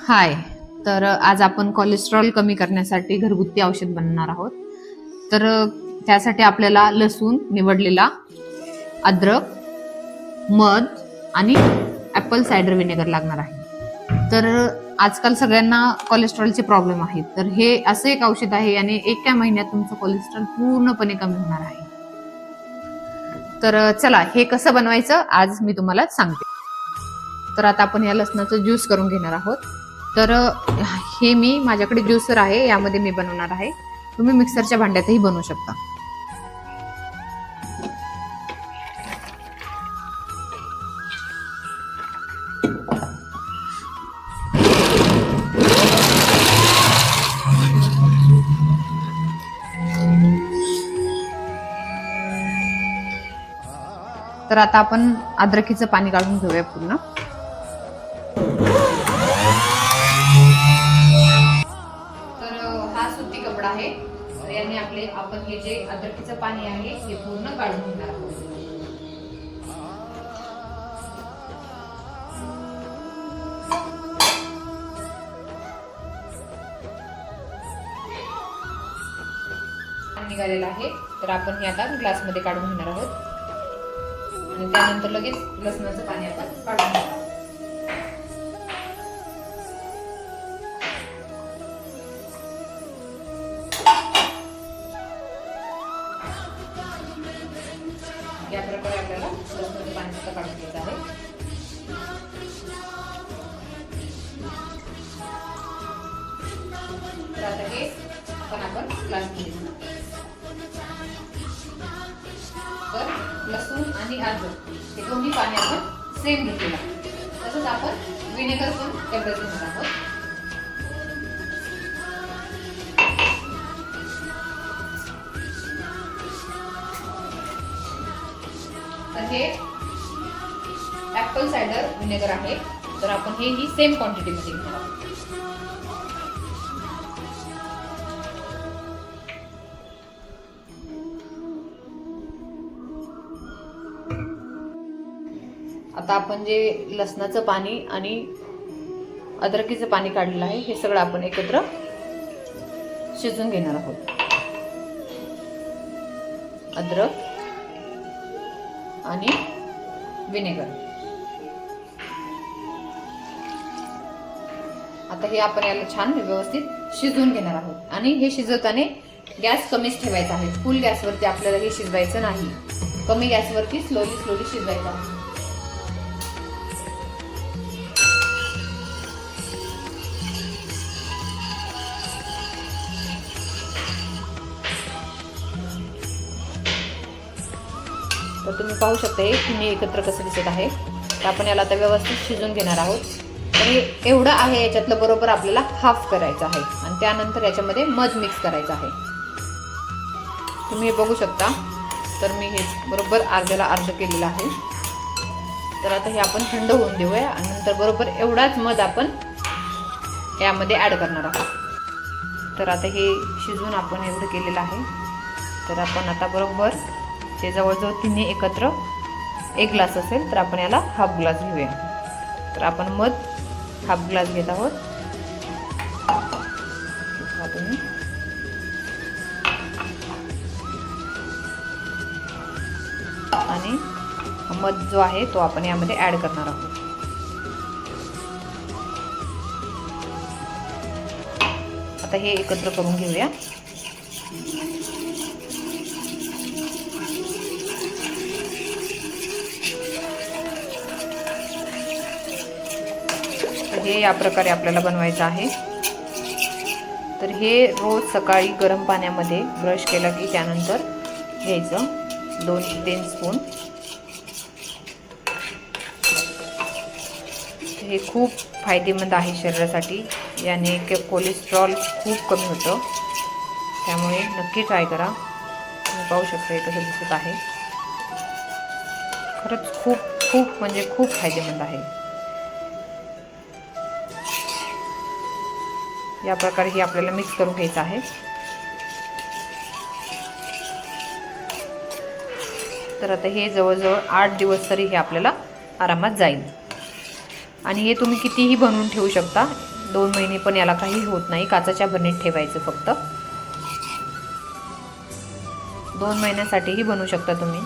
हाय. तर आज आपण कोलेस्ट्रॉल कमी करण्यासाठी घरगुती औषध बनवणार आहोत. तर त्यासाठी आपल्याला लसूण निवडलेला, अद्रक, मध आणि ॲपल सायडर व्हिनेगर लागणार आहे. तर आजकाल सगळ्यांना कोलेस्ट्रॉलचे प्रॉब्लेम आहेत. तर हे असं एक औषध आहे आणि एका महिन्यात तुमचं कोलेस्ट्रॉल पूर्णपणे कमी होणार आहे. तर चला हे कसं बनवायचं आज मी तुम्हाला सांगते. तर आता आपण या लसणाचं ज्यूस करून घेणार आहोत. तर हे मी माझ्याकडे ज्युसर आहे, यामध्ये मी बनवणार आहे. तुम्ही मिक्सरच्या भांड्यातही बनवू शकता. तर आता आपण अद्रकीचं पाणी काढून घेऊया पूर्ण. हा सुती कपडा आहे. तर याने आपण हे जे अद्रकीचं पाणी आहे हे पूर्ण काढून घेणार आहोत. निघालेलं आहे. तर आपण हे आता ग्लासमध्ये काढून घेणार आहोत आणि त्यानंतर लगेच लसणाचं पाणी आपण काढून घेणार आहोत. या प्रकारे आपल्याला लसणाचं पाणी सुद्धा काढून घ्यायचं आहे. तर आता हे आपण ग्लासमध्ये घेणार. तर लसूण आणि अद्रक हे दोन्ही पाणी आपण सेम घेतलेलं आहे. तसंच आपण व्हिनेगर पण तेवढंच घेणार आहोत. तर हे ॲपल सायडर व्हिनेगर आहे. तर आपण ही सेम क्वांटिटीमध्ये घेणार आहोत. आता आपण जे लसणाचं पाणी आणि अद्रकीचं पाणी काढलेलं आहे हे सगळं आपण एकत्र शिजून घेणार आहोत. अद्रक आणि व्हिनेगर. आता हे आपण याला छान व्यवस्थित शिजवून घेणार आहोत आणि हे शिजवताना गॅस कमीच ठेवायचा आहे. फुल गॅसवरती आपल्याला हे शिजवायचं नाही. कमी गॅसवरती स्लोली शिजवायचं आहे. तर तुम्ही पाहू शकता हे एकत्र कसं दिसत आहे. तर आपण याला आता व्यवस्थित शिजून घेणार आहोत. तर एवढं आहे, याच्यातलं बरोबर आपल्याला हाफ करायचं आहे आणि त्यानंतर याच्यामध्ये मध मिक्स करायचं आहे. तुम्ही हे बघू शकता. तर मी हे बरोबर अर्ध्याला अर्ध केलेलं आहे. तर आता हे आपण थंड होऊन देऊया आणि नंतर बरोबर एवढाच मध आपण यामध्ये ॲड करणार आहोत. तर आता हे शिजून आपण एवढं केलेलं आहे. तर आपण आता बरोबर ते जवळजवळ तिन्ही एकत्र एक ग्लास असेल तर आपण याला हाफ ग्लास घेऊया. तर आपण मध हाफ ग्लास घेत आहोत. तुम्ही आणि मध जो आहे तो आपण यामध्ये ॲड करणार आहोत. आता हे एकत्र करून घेऊया. हे या प्रकारे आपल्याला बनवायचं आहे. तर हे रोज सकाळी गरम पाण्यामध्ये ब्रश केला की त्यानंतर घ्यायचं 2 ते 3 स्पून. हे खूप फायदेमंद आहे शरीरासाठी. याने कोलेस्ट्रॉल खूप कमी होतं. त्यामुळे नक्की ट्राय करा. तुम्ही पाहू शकता हे कसं दिसत आहे. खरंच खूप म्हणजे खूप फायदेमंद आहे. या प्रकारे हे आपल्याला मिक्स करून घ्यायचं आहे. तर आता हे जवळजवळ 8 दिवस तरी हे आपल्याला आरामात जाईल. आणि हे तुम्ही कितीही बनवून ठेवू शकता. 2 महिने पण याला काही होत नाही. काचेच्या भरणीत ठेवायचं फक्त. 2 महिन्यासाठीही बनवू शकता तुम्ही.